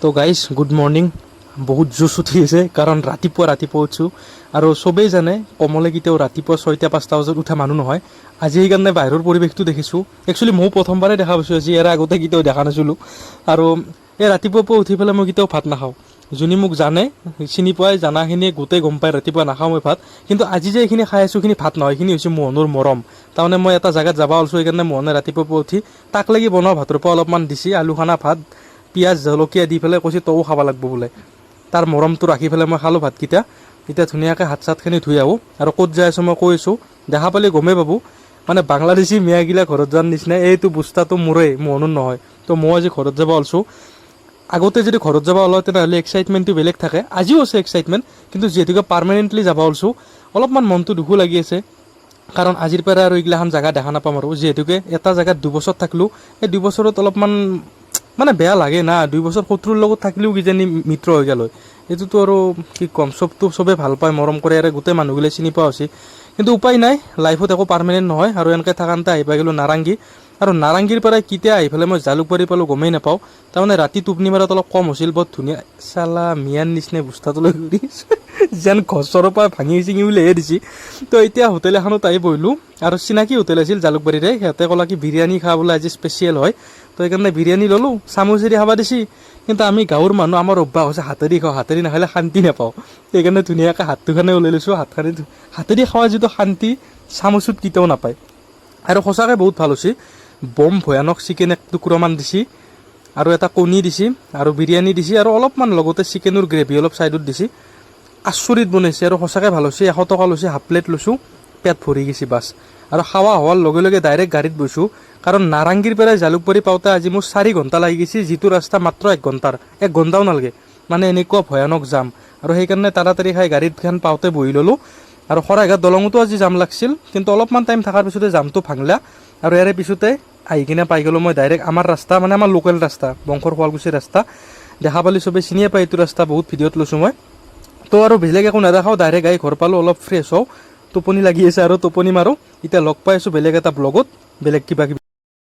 তো guys good morning. বহুত জোচ উঠি আছে কাৰণ ৰাতিপুৱা উঠছোঁ আৰু চবেই জানে কমলে কেতিয়াও ৰাতিপুৱা 6টা-5টা বজাত উঠা মানুহ নহয়। আজি সেইকাৰণে বাহিৰৰ পৰিৱেশটো দেখিছোঁ। একচুৱেলি ময়ো প্ৰথমবাৰে দেখা পাইছোঁ আজি, ইয়াৰ আগতে কেতিয়াও দেখা নাছিলোঁ। আৰু এই ৰাতিপুৱা উঠি পেলাই মই কেতিয়াও ভাত নাখাওঁ। যোনে মোক জানে, চিনি পাই, জানাখিনিয়ে গোটেই গম পায় ৰাতিপুৱা নাখাওঁ মই ভাত। কিন্তু আজি যে এইখিনি খাই আছোঁ, এইখিনি ভাত নহয়, এইখিনি হৈছে মোহনৰ মৰম। তাৰমানে মই এটা জেগাত যাব ওলাইছোঁ, সেইকাৰণে মোহনে ৰাতিপুৱা উঠি তাক লাগি বনোৱা ভাতৰ পৰা অলপমান দিছে, আলু খানা ভাত, পিঁয়াজ জলকীয়া দি পেলাই কৈছে তও খাব লাগিব বোলে। তাৰ মৰমটো ৰাখি পেলাই মই খালোঁ ভাতকেইটা। এতিয়া ধুনীয়াকৈ হাত চাতখিনি ধুই আহোঁ আৰু ক'ত যাই আছোঁ মই কৈছোঁ, দেখা পালে গমেই পাব। মানে বাংলাদেশী মিয়াগিলা ঘৰত যোৱাৰ নিচিনা এইটো বস্তাটো মোৰেই, মোহনৰ নহয়। তো মই আজি ঘৰত যাব ওলাইছোঁ। আগতে যদি ঘৰত যাব ওলাওঁ তেনেহ'লে এক্সাইটমেণ্টটো বেলেগ থাকে, আজিও আছে এক্সাইটমেণ্ট, কিন্তু যিহেতুকে পাৰ্মানেণ্টলি যাব ওলাইছোঁ অলপমান মনটো দুখো লাগি আছে। কাৰণ আজিৰ পৰা আৰু এইগিলাখান জেগা দেখা নাপাম আৰু যিহেতুকে এটা জেগাত 2 বছৰ থাকিলোঁ, এই 2 বছৰত অলপমান মানে বেয়া লাগে না। 2 বছৰ শত্ৰুৰ লগত থাকিলেও কিজানি মিত্ৰ হৈ গ'ল হয়। এইটোতো আৰু কি ক'ম, চবেই ভাল পায়, মৰম কৰে, আৰু গোটেই মানুহগিলাই চিনি পোৱা হৈছে। কিন্তু উপায় নাই, লাইফত একো পাৰ্মানেণ্ট নহয়। আৰু এনেকৈ থাকান্তে আহি পাই গ'লোঁ নাৰেংগী। আৰু নাৰেংগীৰ পৰাই কেতিয়া আহি পেলাই মই জালুকবাৰী পালোঁ গমেই নাপাওঁ। তাৰমানে ৰাতি টোপনি মাৰাত অলপ কম হৈছিল। বৰ ধুনীয়া চালা মিয়াৰ নিচিনা বস্তাটো লৈ ঘূৰি যেন গছৰৰ পৰা ভাঙি চিঙি উলিয়াই দিছে। তো এতিয়া হোটেল এখনত আহি বহিলোঁ, আৰু চিনাকি হোটেল আছিল জালুকবাৰীৰে। সিহঁতে ক'লা কি বিৰিয়ানী খোৱা বোলে আজি স্পেচিয়েল হয়, তো সেইকাৰণে বিৰিয়ানী ল'লোঁ। চামুচেৰে খাব দিছি, কিন্তু আমি গাঁৱৰ মানুহ, আমাৰ অভ্যাস হৈছে হাতেদি খাওঁ, হাতেদি নাখালে শান্তি নাপাওঁ। সেইকাৰণে ধুনীয়াকৈ হাতটোখনে ওলাই লৈছোঁ। হাতেদি খোৱা যিটো শান্তি চামুচত কেতিয়াও নাপায়। আৰু সঁচাকৈ বহুত ভাল হৈছে। বম ভয়ানক চিকেন এক টুকুৰামান দিছি, আৰু এটা কণী দিছি, আৰু বিৰিয়ানী দিছি, আৰু অলপমান লগতে চিকেনৰ গ্ৰেভি অলপ ছাইডত দিছি। আচৰিত বনাইছে আৰু সঁচাকৈ ভাল হৈছে। 100 টকা লৈছে, হাফ প্লেট লৈছোঁ, পেট ভৰি গৈছে বাছ। আৰু খাৱা হোৱাৰ লগে লগে ডাইৰেক্ট গাড়ীত বৈছোঁ, কাৰণ নাৰেংগীৰ পৰাই জালুকবাৰী পাওঁতে আজি মোৰ 4 ঘণ্টা লাগি গৈছে, যিটো ৰাস্তা মাত্ৰ 1 ঘণ্টাৰ, 1 ঘণ্টাও নালাগে। মানে এনেকুৱা ভয়ানক জাম। আৰু সেইকাৰণে তাড়াতাড়ি খাই গাড়ীখন পাওঁতে বহি ল'লোঁ। আৰু শৰাইঘাট দলঙতো আজি জাম লাগিছিল, কিন্তু অলপমান টাইম থকাৰ পিছতে জামটো ভাঙলা। আৰু ইয়াৰে পিছতে আহি কিনে পাই গ'লোঁ মই ডাইৰেক্ট আমাৰ ৰাস্তা, মানে আমাৰ লোকেল ৰাস্তা, বংশৰ শুৱালকুছিৰ ৰাস্তা। দেখা পালি চবেই চিনিয়ে পায় এইটো ৰাস্তা, বহুত ভিডিঅ'ত লৈছোঁ মই। তো আৰু বেলেগ একো নেদেখাওঁ, ডাইৰেক্ট আহি ঘৰ পালোঁ, অলপ ফ্ৰেছ হওঁ, টোপনি লাগি আছে আৰু টোপনি মাৰোঁ। এতিয়া লগ পাই আছোঁ বেলেগ এটা ব্লগত, বেলেগ কিবা কিবি।